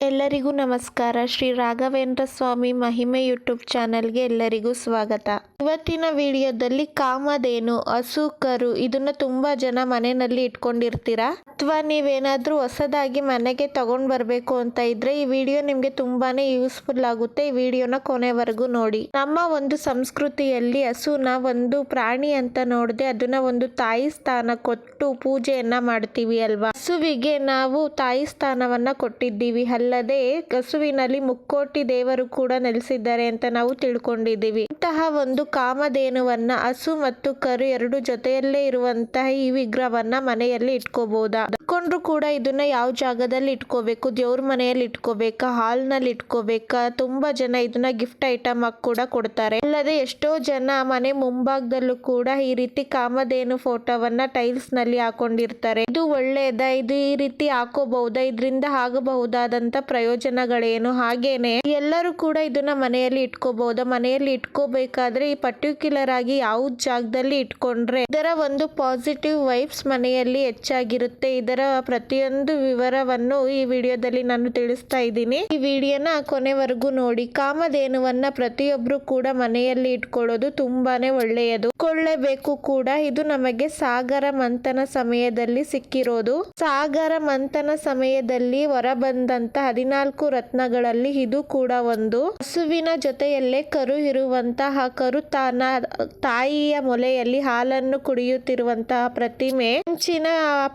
ಎಲ್ಲರಿಗೂ ನಮಸ್ಕಾರ. ಶ್ರೀ ರಾಘವೇಂದ್ರ ಸ್ವಾಮಿ ಮಹಿಮೆ ಯೂಟ್ಯೂಬ್ ಚಾನಲ್ಗೆ ಎಲ್ಲರಿಗೂ ಸ್ವಾಗತ. ಇವತ್ತಿನ ವಿಡಿಯೋದಲ್ಲಿ ಕಾಮಧೇನು, ಹಸು, ಕರು ಇದನ್ನ ತುಂಬಾ ಜನ ಮನೆಯಲ್ಲಿ ಇಟ್ಕೊಂಡಿರ್ತೀರಾ, ಅಥವಾ ನೀವೇನಾದ್ರೂ ಹೊಸದಾಗಿ ಮನೆಗೆ ತಗೊಂಡ್ ಬರ್ಬೇಕು ಅಂತ ಇದ್ರೆ ಈ ವಿಡಿಯೋ ನಿಮ್ಗೆ ತುಂಬಾನೇ ಯೂಸ್ಫುಲ್ ಆಗುತ್ತೆ. ಈ ವಿಡಿಯೋನ ಕೊನೆವರೆಗೂ ನೋಡಿ. ನಮ್ಮ ಒಂದು ಸಂಸ್ಕೃತಿಯಲ್ಲಿ ಹಸುನ ಒಂದು ಪ್ರಾಣಿ ಅಂತ ನೋಡದೆ ಅದನ್ನ ಒಂದು ತಾಯಿ ಸ್ಥಾನ ಕೊಟ್ಟು ಪೂಜೆಯನ್ನ ಮಾಡ್ತೀವಿ ಅಲ್ವಾ. ಹಸುವಿಗೆ ನಾವು ತಾಯಿ ಸ್ಥಾನವನ್ನ ಕೊಟ್ಟಿದ್ದೀವಿ. ಅಲ್ಲದೆ ಹಸುವಿನಲ್ಲಿ ಮುಕ್ಕೋಟಿ ದೇವರು ಕೂಡ ನೆಲೆಸಿದ್ದಾರೆ ಅಂತ ನಾವು ತಿಳ್ಕೊಂಡಿದ್ದೀವಿ. ಇಂತಹ ಒಂದು ಕಾಮಧೇನುವನ್ನ, ಹಸು ಮತ್ತು ಕರು ಎರಡು ಜೊತೆಯಲ್ಲೇ ಇರುವಂತಹ ಈ ವಿಗ್ರಹವನ್ನ ಮನೆಯಲ್ಲಿ ಇಟ್ಕೋಬಹುದಾ? ಇಟ್ಕೊಂಡ್ರು ಕೂಡ ಇದನ್ನ ಯಾವ ಜಾಗದಲ್ಲಿ ಇಟ್ಕೋಬೇಕು? ದೇವ್ರ ಮನೆಯಲ್ಲಿ ಇಟ್ಕೋಬೇಕಾ, ಹಾಲ್ ನಲ್ಲಿ ಇಟ್ಕೋಬೇಕಾ? ತುಂಬಾ ಜನ ಇದನ್ನ ಗಿಫ್ಟ್ ಐಟಮ್ ಆಗಿ ಕೂಡ ಕೊಡ್ತಾರೆ. ಅಲ್ಲದೆ ಎಷ್ಟೋ ಜನ ಮನೆ ಮುಂಭಾಗದಲ್ಲೂ ಕೂಡ ಈ ರೀತಿ ಕಾಮಧೇನು ಫೋಟೋವನ್ನ ಟೈಲ್ಸ್ ನಲ್ಲಿ ಹಾಕೊಂಡಿರ್ತಾರೆ. ಇದು ಒಳ್ಳೇದಾ? ಇದು ಈ ರೀತಿ ಹಾಕೋಬಹುದಾ? ಇದರಿಂದ ಆಗಬಹುದಾದಂತ ಪ್ರಯೋಜನಗಳೇನು? ಹಾಗೇನೆ ಎಲ್ಲರೂ ಕೂಡ ಇದನ್ನ ಮನೆಯಲ್ಲಿ ಇಟ್ಕೋಬಹುದಾ? ಮನೆಯಲ್ಲಿ ಇಟ್ಕೋಬೇಕಾದ್ರೆ ಈ ಪರ್ಟಿಕ್ಯುಲರ್ ಆಗಿ ಯಾವ ಜಾಗದಲ್ಲಿ ಇಟ್ಕೊಂಡ್ರೆ ಇದರ ಒಂದು ಪಾಸಿಟಿವ್ ವೈಬ್ಸ್ ಮನೆಯಲ್ಲಿ ಹೆಚ್ಚಾಗಿರುತ್ತೆ? ಇದರ ಪ್ರತಿಯೊಂದು ವಿವರವನ್ನು ಈ ವಿಡಿಯೋದಲ್ಲಿ ನಾನು ತಿಳಿಸ್ತಾ ಇದ್ದೀನಿ. ಈ ವಿಡಿಯೋನ ಕೊನೆವರೆಗೂ ನೋಡಿ. ಕಾಮಧೇನುವನ್ನ ಪ್ರತಿಯೊಬ್ರು ಕೂಡ ಮನೆಯಲ್ಲಿ ಇಟ್ಕೊಳ್ಳೋದು ತುಂಬಾನೇ ಒಳ್ಳೆಯದು, ಕೊಳ್ಳೇಬೇಕು ಕೂಡ. ಇದು ನಮಗೆ ಸಾಗರ ಮಂಥನ ಸಮಯದಲ್ಲಿ ಸಿಕ್ಕಿರೋದು. ಸಾಗರ ಮಂಥನ ಸಮಯದಲ್ಲಿ ಹೊರಬಂದಂತ 14 ರತ್ನಗಳಲ್ಲಿ ಇದು ಕೂಡ ಒಂದು. ಹಸುವಿನ ಜೊತೆಯಲ್ಲೇ ಕರು ಇರುವಂತಹ, ಕರು ತಾಯಿಯ ಮೊಲೆಯಲ್ಲಿ ಹಾಲನ್ನು ಕುಡಿಯುತ್ತಿರುವಂತಹ ಪ್ರತಿಮೆ, ಮುಂಚಿನ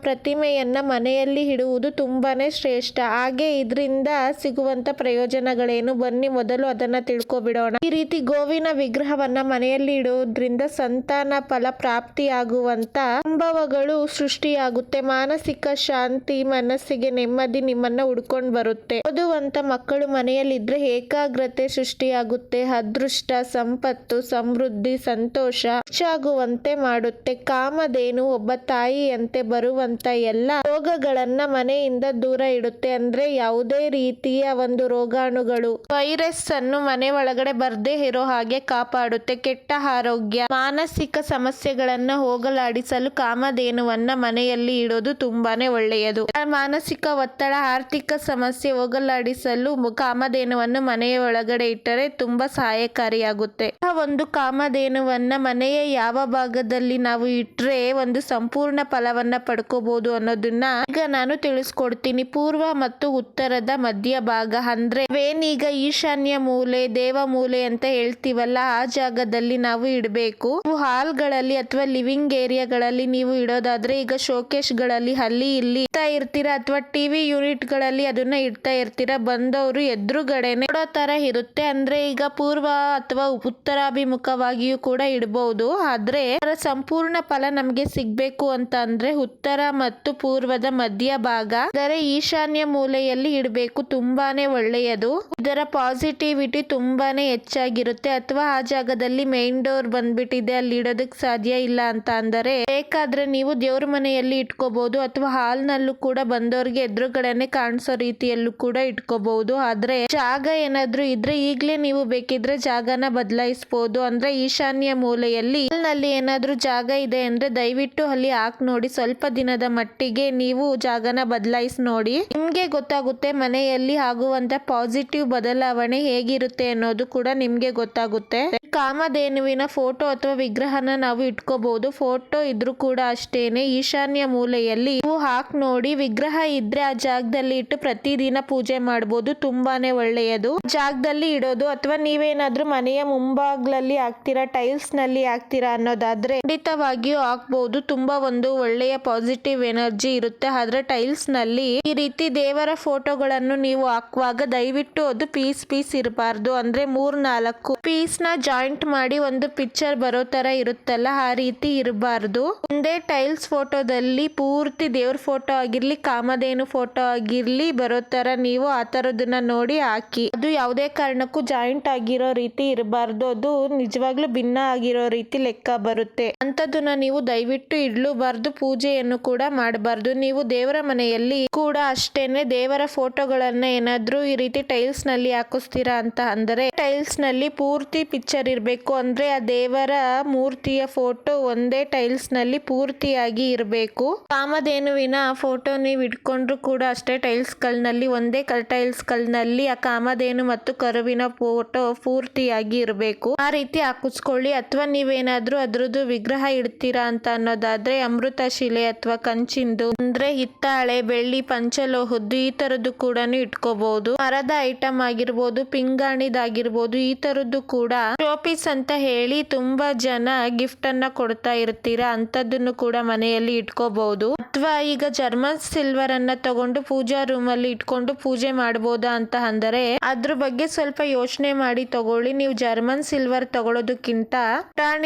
ಪ್ರತಿಮೆಯನ್ನ ಮನೆಯಲ್ಲಿ ಇಡುವುದು ತುಂಬಾನೇ ಶ್ರೇಷ್ಠ. ಹಾಗೆ ಇದರಿಂದ ಸಿಗುವಂತ ಪ್ರಯೋಜನಗಳೇನು? ಬನ್ನಿ ಮೊದಲು ಅದನ್ನ ತಿಳ್ಕೊಬಿಡೋಣ. ಈ ರೀತಿ ಗೋವಿನ ವಿಗ್ರಹವನ್ನ ಮನೆಯಲ್ಲಿ ಇಡುವುದರಿಂದ ಸಂತಾನ ಫಲ ಪ್ರಾಪ್ತಿಯಾಗುವಂತ ಸಂಭವಗಳು ಸೃಷ್ಟಿಯಾಗುತ್ತೆ. ಮಾನಸಿಕ ಶಾಂತಿ, ಮನಸ್ಸಿಗೆ ನೆಮ್ಮದಿ ನಿಮ್ಮನ್ನ ಹುಡ್ಕೊಂಡು ಬರುತ್ತೆ. ಓದುವಂತ ಮಕ್ಕಳು ಮನೆಯಲ್ಲಿದ್ರೆ ಏಕಾಗ್ರತೆ ಸೃಷ್ಟಿಯಾಗುತ್ತೆ. ಅದೃಷ್ಟ, ಸಂಪತ್ತು, ಸಮೃದ್ಧಿ, ಸಂತೋಷ ಹೆಚ್ಚಾಗುವಂತೆ ಮಾಡುತ್ತೆ. ಕಾಮಧೇನು ಒಬ್ಬ ತಾಯಿಯಂತೆ ಬರುವಂತ ಎಲ್ಲ ರೋಗಗಳನ್ನ ಮನೆಯಿಂದ ದೂರ ಇಡುತ್ತೆ. ಅಂದ್ರೆ ಯಾವುದೇ ರೀತಿಯ ಒಂದು ರೋಗಾಣುಗಳು, ವೈರಸ್ ಅನ್ನು ಮನೆ ಒಳಗಡೆ ಬರ್ದೇ ಇರೋ ಹಾಗೆ ಕಾಪಾಡುತ್ತೆ. ಕೆಟ್ಟ ಆರೋಗ್ಯ, ಮಾನಸಿಕ ಸಮಸ್ಯೆಗಳನ್ನ ಹೋಗಲಾಡಿಸಲು ಕಾಮಧೇನುವನ್ನ ಮನೆಯಲ್ಲಿ ಇಡೋದು ತುಂಬಾನೇ ಒಳ್ಳೆಯದು. ಮಾನಸಿಕ ಒತ್ತಡ, ಆರ್ಥಿಕ ಸಮಸ್ಯೆ ಹೋಗಲಾಡಿಸಲು ಕಾಮಧೇನುವನ್ನು ಮನೆಯ ಒಳಗಡೆ ಇಟ್ಟರೆ ತುಂಬಾ ಸಹಾಯಕಾರಿಯಾಗುತ್ತೆ. ಒಂದು ಕಾಮಧೇನುವನ್ನ ಮನೆಯ ಯಾವ ಭಾಗದಲ್ಲಿ ನಾವು ಇಟ್ರೆ ಒಂದು ಸಂಪೂರ್ಣ ಫಲವನ್ನ ಪಡ್ಕೋಬಹುದು ಅನ್ನೋದನ್ನ ಈಗ ನಾನು ತಿಳಿಸ್ಕೊಡ್ತೀನಿ. ಪೂರ್ವ ಮತ್ತು ಉತ್ತರದ ಮಧ್ಯ ಭಾಗ, ಅಂದ್ರೆ ಏನೀಗ ಈಶಾನ್ಯ ಮೂಲೆ, ದೇವ ಮೂಲೆ ಅಂತ ಹೇಳ್ತೀವಲ್ಲ, ಆ ಜಾಗದಲ್ಲಿ ನಾವು ಇಡಬೇಕು. ಹಾಲ್ಗಳಲ್ಲಿ ಅಥವಾ ಲಿವಿಂಗ್ ಏರಿಯಾಗಳಲ್ಲಿ ನೀವು ಇಡೋದಾದ್ರೆ, ಈಗ ಶೋಕೇಶ್ ಗಳಲ್ಲಿ ಅಲ್ಲಿ ಇಲ್ಲಿ ಇಡ್ತಾ ಇರ್ತೀರಾ, ಅಥವಾ ಟಿವಿ ಯೂನಿಟ್ ಗಳಲ್ಲಿ ಅದನ್ನ ಇಡ್ತಾ ಇರ್ತೀರಾ, ಬಂದವರು ಎದುರುಗಡೆನೆ ನೋಡೋ ತರ ಇರುತ್ತೆ. ಅಂದ್ರೆ ಈಗ ಪೂರ್ವ ಅಥವಾ ಉತ್ತರಾಭಿಮುಖವಾಗಿಯೂ ಕೂಡ ಇಡಬಹುದು. ಆದ್ರೆ ಅದರ ಸಂಪೂರ್ಣ ಫಲ ನಮ್ಗೆ ಸಿಗ್ಬೇಕು ಅಂತ ಅಂದ್ರೆ ಉತ್ತರ ಮತ್ತು ಪೂರ್ವದ ಮಧ್ಯ ಭಾಗ, ಅಂದರೆ ಈಶಾನ್ಯ ಮೂಲೆಯಲ್ಲಿ ಇಡಬೇಕು. ತುಂಬಾನೇ ಒಳ್ಳೆಯದು. ಇದರ ಪಾಸಿಟಿವಿಟಿ ತುಂಬಾನೇ ಹೆಚ್ಚಾಗಿರುತ್ತೆ. ಅಥವಾ ಆ ಜಾಗದಲ್ಲಿ ಮೈನ್ ಡೋರ್ ಬಂದ್ಬಿಟ್ಟಿದೆ, ಅಲ್ಲಿ ಇಡೋದಕ್ಕೆ ಸಾಧ್ಯ ಇಲ್ಲ ಅಂತ ಅಂದರೆ ಬೇಕಾದ್ರೆ ನೀವು ದೇವ್ರ ಮನೆಯಲ್ಲಿ ಇಟ್ಕೋಬಹುದು, ಅಥವಾ ಹಾಲ್ ನಲ್ಲೂ ಕೂಡ ಬಂದವ್ರಿಗೆ ಎದುರುಗಡೆನೆ ಕಾಣಿಸೋ ರೀತಿಯಲ್ಲೂ ಕೂಡ ಇಟ್ಕೋಬಹುದು. ಆದ್ರೆ ಜಾಗ ಏನಾದ್ರೂ ಇದ್ರೆ ಈಗ್ಲೇ ನೀವು ಬೇಕಿದ್ರೆ ಜಾಗನ ಬದಲಾಯಿಸಬಹುದು. ಅಂದ್ರೆ ಈಶಾನ್ಯ ಮೂಲೆಯಲ್ಲಿ ನಲ್ಲಿ ಏನಾದ್ರೂ ಜಾಗ ಇದೆ ಅಂದ್ರೆ ದಯವಿಟ್ಟು ಅಲ್ಲಿ ಹಾಕಿ ನೋಡಿ. ಸ್ವಲ್ಪ ದಿನದ ಮಟ್ಟಿಗೆ ನೀವು ಜಾಗನ ಬದಲಾಯಿಸಿ ನೋಡಿ, ನಿಮ್ಗೆ ಗೊತ್ತಾಗುತ್ತೆ ಮನೆಯಲ್ಲಿ ಆಗುವಂತ ಪಾಸಿಟಿವ್ ಬದಲಾವಣೆ ಹೇಗಿರುತ್ತೆ ಅನ್ನೋದು ಕೂಡ ನಿಮ್ಗೆ ಗೊತ್ತಾಗುತ್ತೆ. ಕಾಮಧೇನುವಿನ ಫೋಟೋ ಅಥವಾ ವಿಗ್ರಹನ ನಾವು ಇಟ್ಕೋಬಹುದು. ಫೋಟೋ ಇದ್ರೂ ಕೂಡ ಅಷ್ಟೇನೆ ಈಶಾನ್ಯ ಮೂಲೆಯಲ್ಲಿ ನೀವು ಹಾಕಿ ನೋಡಿ. ವಿಗ್ರಹ ಇದ್ರೆ ಆ ಜಾಗದಲ್ಲಿ ಇಟ್ಟು ಪ್ರತಿದಿನ ಪೂಜೆ ಮಾಡಬಹುದು. ತುಂಬಾನೇ ಒಳ್ಳೆಯದು. ಜಾಗದಲ್ಲಿ ಇಡೋದು, ಅಥವಾ ನೀವೇನಾದ್ರೂ ಮನೆಯ ಮುಂಭಾಗದಲ್ಲಿ ಹಾಕ್ತೀರಾ, ಟೈಲ್ಸ್ ನಲ್ಲಿ ಹಾಕ್ತೀರಾ ಅನ್ನೋದಾದ್ರೆ ಖಂಡಿತವಾಗಿಯೂ ಹಾಕ್ಬಹುದು. ತುಂಬಾ ಒಂದು ಒಳ್ಳೆಯ ಪಾಸಿಟಿವ್ ಎನರ್ಜಿ ಇರುತ್ತೆ. ಆದ್ರೆ ಟೈಲ್ಸ್ ನಲ್ಲಿ ಈ ರೀತಿ ದೇವರ ಫೋಟೋಗಳನ್ನು ನೀವು ಹಾಕುವಾಗ ದಯವಿಟ್ಟು ಅದು ಪೀಸ್ ಇರಬಾರ್ದು. ಅಂದ್ರೆ 3-4 ಪೀಸ್ ನ ಜಾಯಿಂಟ್ ಮಾಡಿ ಒಂದು ಪಿಕ್ಚರ್ ಬರೋ ತರ ಇರುತ್ತಲ್ಲ, ಆ ರೀತಿ ಇರಬಾರ್ದು. ಒಂದೇ ಟೈಲ್ಸ್ ಫೋಟೋದಲ್ಲಿ ಪೂರ್ತಿ ದೇವ್ರ ಫೋಟೋ ಆಗಿರ್ಲಿ, ಕಾಮಧೇನು ಫೋಟೋ ಆಗಿರ್ಲಿ ಬರೋ ತರ ನೀವು ಆ ತರದನ್ನ ನೋಡಿ ಹಾಕಿ. ಅದು ಯಾವುದೇ ಕಾರಣಕ್ಕೂ ಜಾಯಿಂಟ್ ಆಗಿರೋ ರೀತಿ ಇರಬಾರ್ದು. ಅದು ನಿಜವಾಗ್ಲೂ ಭಿನ್ನ ಆಗಿರೋ ರೀತಿ ಲೆಕ್ಕ ಬರುತ್ತೆ. ಅಂತದನ್ನ ನೀವು ದಯವಿಟ್ಟು ಇಡ್ಲೂಬಾರ್ದು. ಪೂಜೆಯನ್ನು ಕೂಡ ಮಾಡಬಾರ್ದು. ನೀವು ದೇವರ ಮನೆಯಲ್ಲಿ ಕೂಡ ಅಷ್ಟೇನೆ ದೇವರ ಫೋಟೋಗಳನ್ನ ಏನಾದ್ರೂ ಈ ರೀತಿ ಟೈಲ್ಸ್ ನಲ್ಲಿ ಹಾಕಿಸ್ತೀರಾ ಅಂತ ಅಂದ್ರೆ ಟೈಲ್ಸ್ ನಲ್ಲಿ ಪೂರ್ತಿ ಪಿಕ್ಚರ್ ಇರಬೇಕು. ಅಂದ್ರೆ ಆ ದೇವರ ಮೂರ್ತಿಯ ಫೋಟೋ ಒಂದೇ ಟೈಲ್ಸ್ ನಲ್ಲಿ ಪೂರ್ತಿಯಾಗಿ ಇರಬೇಕು. ಕಾಮಧೇನುವಿನ ಫೋಟೋ ನೀವು ಇಟ್ಕೊಂಡ್ರು ಕೂಡ ಅಷ್ಟೇ ಟೈಲ್ಸ್ ಗಳಲ್ಲಿ ಒಂದೇ ಟೈಲ್ಸ್ ಗಳಲ್ಲಿ ಆ ಕಾಮಧೇನು ಮತ್ತು ಕರುವಿನ ಫೋಟೋ ಪೂರ್ತಿಯಾಗಿ ಇರಬೇಕು. ಆ ರೀತಿ ಹಾಕಿಸ್ಕೊಳ್ಳಿ. ಅಥವಾ ನೀವೇನಾದ್ರೂ ಅದ್ರದ್ದು ವಿಗ್ರಹ ಇಡ್ತೀರಾ ಅಂತ ಅನ್ನೋದಾದ್ರೆ ಅಮೃತ ಶಿಲೆ ಅಥವಾ ಕಂಚಿಂದು ಅಂದ್ರೆ ಹಿತ್ತಾಳೆ, ಬೆಳ್ಳಿ, ಪಂಚಲೋಹದ್ದು ಈ ತರದ್ದು ಕೂಡ ಇಟ್ಕೋಬಹುದು. ಮರದ ಐಟಮ್ ಆಗಿರ್ಬೋದು, ಪಿಂಗಾಣಿದಾಗಿರ್ಬೋದು, ಈ ತರದ್ದು ಕೂಡ ಶೋಪೀಸ್ ಅಂತ ಹೇಳಿ ತುಂಬಾ ಜನ ಗಿಫ್ಟ್ ಅನ್ನ ಕೊಡ್ತಾ ಇರ್ತೀರಾ, ಅಂತದನ್ನು ಕೂಡ ಮನೆಯಲ್ಲಿ ಇಟ್ಕೋಬಹುದು. ಅಥವಾ ಈಗ ಜರ್ಮನ್ ಸಿಲ್ವರ್ ಅನ್ನ ತಗೊಂಡು ಪೂಜಾ ರೂಮ್ ಅಲ್ಲಿ ಇಟ್ಕೊಂಡು ಪೂಜೆ ಮಾಡಬಹುದಾ ಅಂತ ಅಂದರೆ ಅದ್ರ ಬಗ್ಗೆ ಸ್ವಲ್ಪ ಯೋಚನೆ ಮಾಡಿ ತಗೊಳ್ಳಿ. ನೀವು ಜರ್ಮನ್ ಸಿಲ್ವರ್ ತಗೊಳ್ಳೋದಕ್ಕಿಂತ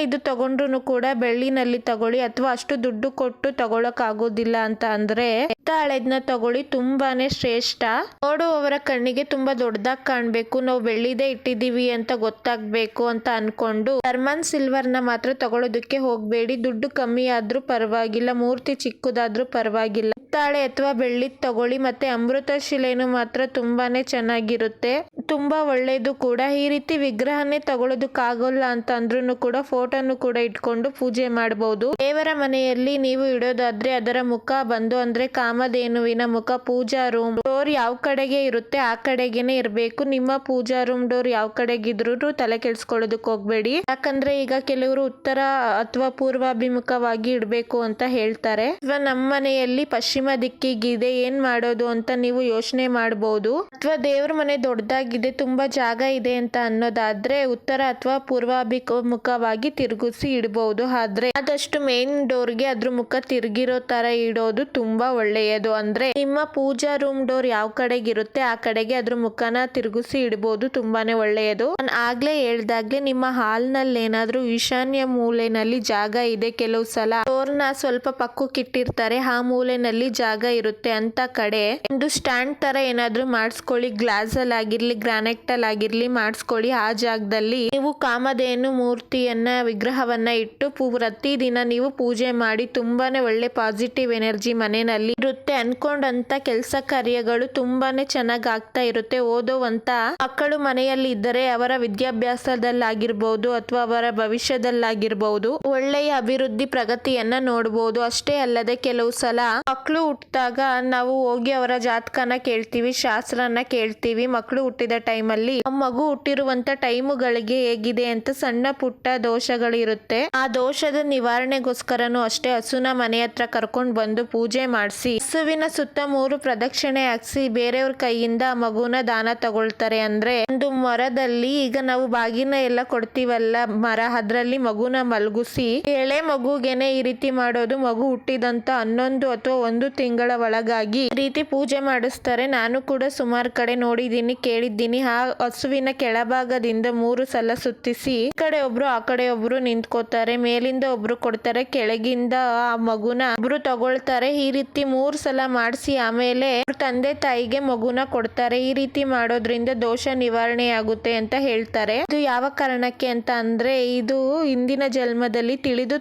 ಇದು ತಗೊಂಡ್ರು ಕೂಡ ಬೆಳ್ಳಿನಲ್ಲಿ ತಗೊಳ್ಳಿ. ಅಥವಾ ಅಷ್ಟು ದುಡ್ಡು ಕೊಟ್ಟು ತಗೊಳಕ್ ಆಗೋದಿಲ್ಲ ಅಂತ ಅಂದ್ರೆ ಹಿತ್ತಾಳೆದ್ನ ತಗೊಳ್ಳಿ, ತುಂಬಾನೇ ಶ್ರೇಷ್ಠ. ನೋಡುವವರ ಕಣ್ಣಿಗೆ ತುಂಬಾ ದೊಡ್ಡದಾಗಿ ಕಾಣ್ಬೇಕು, ನಾವು ಬೆಳ್ಳಿದೇ ಇಟ್ಟಿದೀವಿ ಅಂತ ಗೊತ್ತಾಗ್ಬೇಕು ಅಂತ ಅನ್ಕೊಂಡು ಜರ್ಮನ್ ಸಿಲ್ವರ್ ನ ಮಾತ್ರ ತಗೊಳ್ಳೋದಕ್ಕೆ ಹೋಗ್ಬೇಡಿ. ದುಡ್ಡು ಕಮ್ಮಿ ಆದ್ರೂ ಪರವಾಗಿಲ್ಲ, ಮೂರ್ತಿ ಚಿಕ್ಕದಾದ್ರೂ ಪರವಾಗಿಲ್ಲ, ಹಿತ್ತಾಳೆ ಅಥವಾ ಬೆಳ್ಳಿ ತಗೊಳ್ಳಿ. ಮತ್ತೆ ಅಮೃತ ಶಿಲೆನು ಮಾತ್ರ ತುಂಬಾನೇ ಚೆನ್ನಾಗಿರುತ್ತೆ, ತುಂಬಾ ಒಳ್ಳೇದು ಕೂಡ. ಈ ರೀತಿ ವಿಗ್ರಹನೇ ತಗೊಳ್ಳೋದಕ್ಕಾಗಲ್ಲ ಅಂತ ಅಂದ್ರೂ ಕೂಡ ಫೋಟೋನು ಕೂಡ ಇಟ್ಕೊಂಡು ಪೂಜೆ ಮಾಡಬಹುದು. ದೇವರ ಮನೆಯಲ್ಲಿ ನೀವು ಇಡೋದಾದ್ರೆ ಅದರ ಮುಖ ಬಂದು ಅಂದ್ರೆ ಕಾಮಧೇನುವಿನ ಮುಖ ಪೂಜಾ ರೂಮ್ ಡೋರ್ ಯಾವ ಕಡೆಗೆ ಇರುತ್ತೆ ಆ ಕಡೆಗೇನೆ ಇರಬೇಕು. ನಿಮ್ಮ ಪೂಜಾ ರೂಮ್ ಡೋರ್ ಯಾವ ಕಡೆಗಿದ್ರು ತಲೆ ಕೆಡ್ಸ್ಕೊಳ್ಳೋದಕ್ಕೆ ಹೋಗ್ಬೇಡಿ. ಯಾಕಂದ್ರೆ ಈಗ ಕೆಲವರು ಉತ್ತರ ಅಥವಾ ಪೂರ್ವಾಭಿಮುಖವಾಗಿ ಇಡಬೇಕು ಅಂತ ಹೇಳ್ತಾರೆ. ಅಥವಾ ನಮ್ಮ ಮನೆಯಲ್ಲಿ ಪಶ್ಚಿಮ ದಿಕ್ಕಿಗಿದೆ, ಏನ್ ಮಾಡೋದು ಅಂತ ನೀವು ಯೋಚನೆ ಮಾಡಬಹುದು. ಅಥವಾ ದೇವ್ರ ಮನೆ ದೊಡ್ಡದಾಗಿದೆ, ತುಂಬಾ ಜಾಗ ಇದೆ ಅಂತ ಅನ್ನೋದಾದ್ರೆ ಉತ್ತರ ಅಥವಾ ಪೂರ್ವಾಭಿಮುಖವಾಗಿ ತಿರುಗಿಸಿ ಇಡಬಹುದು. ಆದ್ರೆ ಆದಷ್ಟು ಮೇನ್ ಡೋರ್ಗೆ ಅದ್ರ ಮುಖ ತಿರ್ಗಿರೋ ತರ ಇಡೋದು ತುಂಬಾ ಒಳ್ಳೆಯದು. ಅಂದ್ರೆ ನಿಮ್ಮ ಪೂಜಾ ರೂಮ್ ಡೋರ್ ಯಾವ ಕಡೆಗಿರುತ್ತೆ ಆ ಕಡೆಗೆ ಅದ್ರ ಮುಖನ ತಿರುಗಿಸಿ ಇಡಬಹುದು, ತುಂಬಾನೇ ಒಳ್ಳೆಯದು. ನಾನು ಆಗ್ಲೇ ಹೇಳ್ದಾಗ್ಲೇ ನಿಮ್ಮ ಹಾಲ್ ನಲ್ಲಿ ಏನಾದ್ರೂ ಈಶಾನ್ಯ ಮೂಲೆನಲ್ಲಿ ಜಾಗ ಇದೆ, ಕೆಲವು ಸಲ ಡೋರ್ನ ಸ್ವಲ್ಪ ಪಕ್ಕಕ್ಕೆ ಇಟ್ಟಿರ್ತಾರೆ, ಆ ಮೂಲೆನಲ್ಲಿ ಜಾಗ ಇರುತ್ತೆ, ಅಂತ ಕಡೆ ಒಂದು ಸ್ಟ್ಯಾಂಡ್ ತರ ಏನಾದ್ರೂ ಮಾಡಿಸ್ಕೊಳ್ಳಿ. ಗ್ಲಾಸ್ ಅಲ್ಲಿ ಆಗಿರ್ಲಿ, ಗ್ರಾನೈಟ್ ಅಲ್ಲಿ ಆಗಿರ್ಲಿ ಮಾಡಿಸ್ಕೊಳ್ಳಿ. ಆ ಜಾಗದಲ್ಲಿ ನೀವು ಕಾಮಧೇನು ಮೂರ್ತಿಯನ್ನ ವಿಗ್ರಹವನ್ನ ಇಟ್ಟು ಪ್ರತಿದಿನ ನೀವು ಪೂಜೆ ಮಾಡಿ ತುಂಬಾನೇ ಒಳ್ಳೆ ಪಾಸಿಟಿವ್ ಎನರ್ಜಿ ಮನೆಯಲ್ಲಿ ಇರುತ್ತೆ. ಅನ್ಕೊಂಡಂತ ಕೆಲಸ ಕಾರ್ಯಗಳು ತುಂಬಾನೇ ಚೆನ್ನಾಗಿ ಆಗ್ತಾ ಇರುತ್ತೆ. ಓದೋವಂತ ಮಕ್ಕಳು ಮನೆಯಲ್ಲಿ ಇದ್ದರೆ ಅವರ ವಿದ್ಯಾಭ್ಯಾಸದಲ್ಲಾಗಿರ್ಬಹುದು ಅಥವಾ ಅವರ ಭವಿಷ್ಯದಲ್ಲಾಗಿರ್ಬಹುದು ಒಳ್ಳೆಯ ಅಭಿವೃದ್ಧಿ ಪ್ರಗತಿಯನ್ನ ನೋಡಬಹುದು. ಅಷ್ಟೇ ಅಲ್ಲದೆ ಕೆಲವು ಸಲ ಮಕ್ಕಳು ಹುಟ್ಟಿದಾಗ ನಾವು ಹೋಗಿ ಅವರ ಜಾತಕನ ಕೇಳ್ತೀವಿ, ಶಾಸ್ತ್ರನ ಕೇಳ್ತೀವಿ. ಮಕ್ಕಳು ಹುಟ್ಟಿದ ಟೈಮಲ್ಲಿ ಮಗು ಹುಟ್ಟಿರುವಂತ ಟೈಮುಗಳಿಗೆ ಹೇಗಿದೆ ಅಂತ ಸಣ್ಣ ಪುಟ್ಟ ದೋಷಗಳಿರುತ್ತೆ. ಆ ದೋಷದ ನಿವಾರಣೆಗೋಸ್ಕರನು ಅಷ್ಟೇ ಹಸುನ ಮನೆ ಹತ್ರ ಕರ್ಕೊಂಡು ಬಂದು ಪೂಜೆ ಮಾಡಿಸಿ ಹಸುವಿನ ಸುತ್ತ 3 ಪ್ರದಕ್ಷಿಣೆ ಹಾಕ್ಸಿ ಬೇರೆಯವ್ರ ಕೈಯಿಂದ ಮಗುನ ದಾನ ತಗೊಳ್ತಾರೆ. ಅಂದ್ರೆ ಒಂದು ಮರದಲ್ಲಿ ಈಗ ನಾವು ಬಾಗಿನ ಎಲ್ಲ ಕೊಡ್ತೀವಲ್ಲ ಮರ, ಅದ್ರಲ್ಲಿ ಮಗುನ ಮಲಗಿಸಿ ಎಳೆ ಮಗುಗೆನೆ ಈ ರೀತಿ ಮಾಡೋದು. ಮಗು ಹುಟ್ಟಿದಂತ 11 ಅಥವಾ 1 ತಿಂಗಳ ಒಳಗಾಗಿ ಈ ರೀತಿ ಪೂಜೆ ಮಾಡಿಸ್ತಾರೆ. ನಾನು ಕೂಡ ಸುಮಾರು ಕಡೆ ನೋಡಿದ್ದೀನಿ, ಕೇಳಿದ್ದೀನಿ. ಆ ಹಸುವಿನ ಕೆಳಭಾಗದಿಂದ 3 ಸಲ ಸುತ್ತಿಸಿ ಈ ಕಡೆ ಒಬ್ರು ಆ ಕಡೆ ಒಬ್ರು ನಿಂತ್ಕೋತಾರೆ, ಮೇಲಿಂದ ಒಬ್ರು ಕೊಡ್ತಾರೆ, ಕೆಳಗಿಂದ ಆ ಮಗುನ ಒಬ್ರು ತಗೊಳ್ತಾರೆ. ಈ ರೀತಿ 3 ಸಲ ಮಾಡಿಸಿ ಆಮೇಲೆ ತಂದೆ ತಾಯಿಗೆ ಮಗುನ ಕೊಡ್ತಾರೆ. ಈ ರೀತಿ ಮಾಡೋದ್ರಿಂದ ದೋಷ ನಿವಾರಣೆ ಆಗುತ್ತೆ ಅಂತ ಹೇಳ್ತಾರೆ. ಇದು ಯಾವ ಕಾರಣಕ್ಕೆ ಅಂತ ಅಂದ್ರೆ ಇದು ಹಿಂದಿನ ಜನ್ಮದಲ್ಲಿ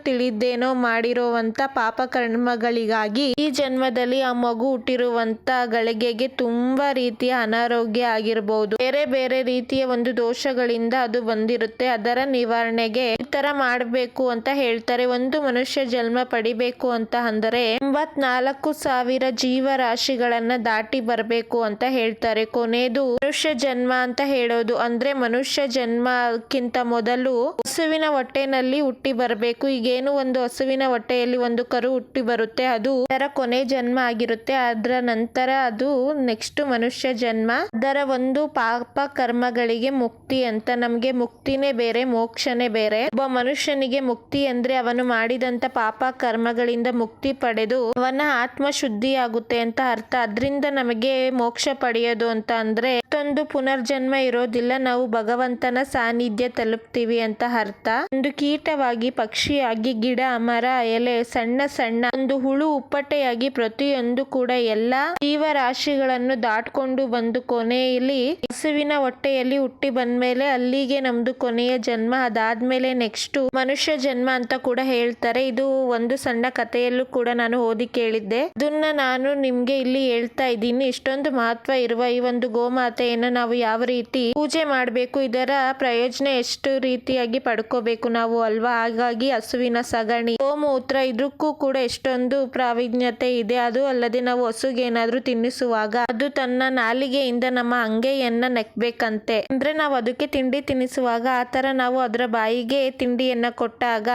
ತಿಳಿದೇನೋ ಮಾಡಿರುವಂತ ಪಾಪ ಕರ್ಮಗಳಿಗಾಗಿ ಈ ಜನ್ಮದಲ್ಲಿ ಆ ಮಗು ಹುಟ್ಟಿರುವಂತ ಗಳಿಗೆಗೆ ತುಂಬಾ ರೀತಿಯ ಅನಾರೋಗ್ಯ ಆಗಿರಬಹುದು, ಬೇರೆ ಬೇರೆ ರೀತಿಯ ಒಂದು ದೋಷಗಳಿಂದ ಅದು ಬಂದಿರುತ್ತೆ. ಅದರ ನಿವಾರಣೆಗೆ ಈ ತರ ಮಾಡಬೇಕು ಅಂತ ಹೇಳ್ತಾರೆ. ಒಂದು ಮನುಷ್ಯ ಜನ್ಮ ಪಡಿಬೇಕು ಅಂತ ಅಂದರೆ 94,000 ಜೀವರಾಶಿಗಳನ್ನ ದಾಟಿ ಬರಬೇಕು ಅಂತ ಹೇಳ್ತಾರೆ. ಕೊನೆದು ಮನುಷ್ಯ ಜನ್ಮ ಅಂತ ಹೇಳೋದು ಅಂದ್ರೆ ಮನುಷ್ಯ ಜನ್ಮಕ್ಕಿಂತ ಮೊದಲು ಹಸುವಿನ ಹೊಟ್ಟೆನಲ್ಲಿ ಹುಟ್ಟಿ ಬರಬೇಕು. ಈಗೇನು ಒಂದು ಹಸುವಿನ ಹೊಟ್ಟೆಯಲ್ಲಿ ಒಂದು ಕರು ಹುಟ್ಟಿ ಬರುತ್ತೆ, ಅದು ಅದರ ಕೊನೆ ಜನ್ಮ ಆಗಿರುತ್ತೆ. ಅದರ ನಂತರ ಅದು ನೆಕ್ಸ್ಟ್ ಮನುಷ್ಯ ಜನ್ಮ. ಅದರ ಒಂದು ಪಾಪ ಕರ್ಮಗಳಿಗೆ ಮುಕ್ತಿ ಅಂತ. ನಮ್ಗೆ ಮುಕ್ತಿನೇ ಬೇರೆ, ಮೋಕ್ಷನೇ ಬೇರೆ. ಒಬ್ಬ ಮನುಷ್ಯನಿಗೆ ಮುಕ್ತಿ ಅಂದ್ರೆ ಅವನು ಮಾಡಿದಂತ ಪಾಪ ಕರ್ಮಗಳಿಂದ ಮುಕ್ತಿ ಪಡೆದು ಅವನ ಆತ್ಮ ಶುದ್ಧಿ ಆಗುತ್ತೆ ಅಂತ ಅರ್ಥ. ಅದರಿಂದ ನಮಗೆ ಮೋಕ್ಷ ಪಡೆಯೋದು ಅಂತ ಅಂದ್ರೆ ಮತ್ತೊಂದು ಪುನರ್ಜನ್ಮ ಇರೋದಿಲ್ಲ, ನಾವು ಭಗವಂತನ ಸಾನ್ನಿಧ್ಯ ತಲುಪ್ತೀವಿ ಅಂತ ಅರ್ಥ. ಒಂದು ಕೀಟವಾಗಿ, ಪಕ್ಷಿಯಾಗಿ, ಗಿಡ, ಮರ, ಎಲೆ, ಸಣ್ಣ ಸಣ್ಣ ಒಂದು ಹುಳು ಉಪ್ಪಟೆಯಾಗಿ ಪ್ರತಿಯೊಂದು ಕೂಡ ಎಲ್ಲ ಜೀವರಾಶಿಗಳನ್ನು ದಾಟ್ಕೊಂಡು ಬಂದು ಕೊನೆಯಲ್ಲಿ ಹಸುವಿನ ಹೊಟ್ಟೆಯಲ್ಲಿ ಹುಟ್ಟಿ ಬಂದ್ಮೇಲೆ ಅಲ್ಲಿಗೆ ನಮ್ದು ಕೊನೆಯ ಜನ್ಮ. ಅದಾದ್ಮೇಲೆ ನೆಕ್ಸ್ಟ್ ಮನುಷ್ಯ ಜನ್ಮ ಅಂತ ಕೂಡ ಹೇಳ್ತಾರೆ. ಇದು ಒಂದು ಸಣ್ಣ ಕಥೆಯಲ್ಲೂ ಕೂಡ ನಾನು ಓದಿ ಕೇಳಿದ್ದೆ. ಇದನ್ನ ನಾನು ನಿಮ್ಗೆ ಇಲ್ಲಿ ಹೇಳ್ತಾ ಇದ್ದೀನಿ. ಇಷ್ಟೊಂದು ಮಹತ್ವ ಇರುವ ಈ ಒಂದು ಗೋಮಾತೆಯನ್ನು ನಾವು ಯಾವ ರೀತಿ ಪೂಜೆ ಮಾಡಬೇಕು, ಇದರ ಪ್ರಯೋಜನ ಎಷ್ಟು ರೀತಿಯಾಗಿ ಪಡ್ಕೋಬೇಕು ನಾವು ಅಲ್ವಾ. ಹಾಗಾಗಿ ಹಸುವಿನ ಸಗಣಿ, ಗೋಮೂತ್ರ ಇದಕ್ಕೂ ಕೂಡ ಎಷ್ಟೊಂದು ಪ್ರಾವೀಣ್ಯತೆ ಇದೆ. ಅದು ಅಲ್ಲದೆ ನಾವು ಹಸುಗೆ ಏನಾದ್ರೂ ತಿನ್ನಿಸುವಾಗ ಅದು ತನ್ನ ನಾಲಿಗೆಯಿಂದ ನಮ್ಮ ಅಂಗೈಯನ್ನ ನೆಕ್ಬೇಕಂತೆ. ಅಂದ್ರೆ ನಾವು ಅದಕ್ಕೆ ತಿಂಡಿ ತಿನ್ನಿಸುವಾಗ ಆತರ ನಾವು ಅದರ ಬಾಯಿಗೆ ತಿಂಡಿಯನ್ನ ಕೊಟ್ಟಾಗ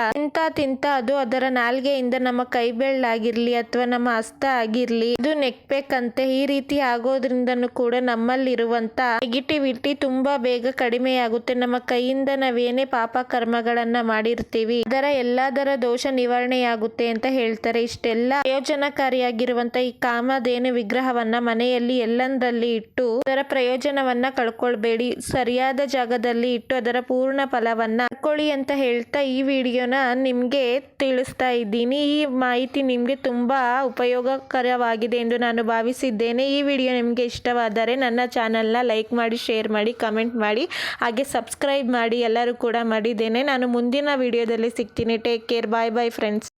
ತಿಂತ ಅದು ಅದರ ನಾಲಿಗೆಯಿಂದ ನಮ್ಮ ಕೈ ಬೆರಳಾಗಿರ್ಲಿ ಅಥವಾ ನಮ್ಮ ಹಸ್ತ ಆಗಿರ್ಲಿ ಇದು ನೆಕ್ಬೇಕಂತೆ. ಈ ರೀತಿ ಆಗೋದ್ರಿಂದನೂ ಕೂಡ ನಮ್ಮಲ್ಲಿರುವಂತ ನೆಗೆಟಿವಿಟಿ ತುಂಬಾ ಬೇಗ ಕಡಿಮೆಯಾಗುತ್ತೆ. ನಮ್ಮ ಕೈಯಿಂದ ನಾವೇನೇ ಪಾಪ ಕರ್ಮಗಳನ್ನ ಮಾಡಿರ್ತೀವಿ ಅದರ ಎಲ್ಲದರ ದೋಷ ನಿವಾರಣೆಯಾಗುತ್ತೆ ಅಂತ ಹೇಳ್ತಾರೆ. ಇಷ್ಟೆಲ್ಲ ಪ್ರಯೋಜನಕಾರಿಯಾಗಿರುವಂತ ಈ ಕಾಮಧೇನು ವಿಗ್ರಹವನ್ನ ಮನೆಯಲ್ಲಿ ಎಲ್ಲಂದ್ರಲ್ಲಿ ಇಟ್ಟು ಅದರ ಪ್ರಯೋಜನವನ್ನ ಕಳ್ಕೊಳ್ಬೇಡಿ. ಸರಿಯಾದ ಜಾಗದಲ್ಲಿ ಇಟ್ಟು ಅದರ ಪೂರ್ಣ ಫಲವನ್ನ ಪಡ್ಕೊಳ್ಳಿ ಅಂತ ಹೇಳ್ತಾ ಈ ವಿಡಿಯೋನ ನಿಮ್ಗೆ ತಿಳಿಸ್ತಾ ಇದ್ದೀನಿ. ಈ ಮಾಹಿತಿ ನಿಮ್ಗೆ ತುಂಬಾ ಉಪಯೋಗಕರವಾಗಿದೆ ಎಂದು ನಾನು ಭಾವಿಸಿದ್ದೇನೆ. ಈ ವಿಡಿಯೋ ನಿಮ್ಗೆ ಇಷ್ಟವಾದರೆ ನನ್ನ ಚಾನೆಲ್ನ ಲೈಕ್ ಮಾಡಿ, ಶೇರ್ ಮಾಡಿ, ಕಮೆಂಟ್ ಮಾಡಿ, ಹಾಗೆ ಸಬ್ಸ್ಕ್ರೈಬ್ ಮಾಡಿ. ಎಲ್ಲರೂ ಕೂಡ ಮಾಡಿದ್ದೇನೆ. ನಾನು ಮುಂದಿನ ವಿಡಿಯೋದಲ್ಲಿ ಸಿಗ್ತೀನಿ. Take care. Bye bye friends.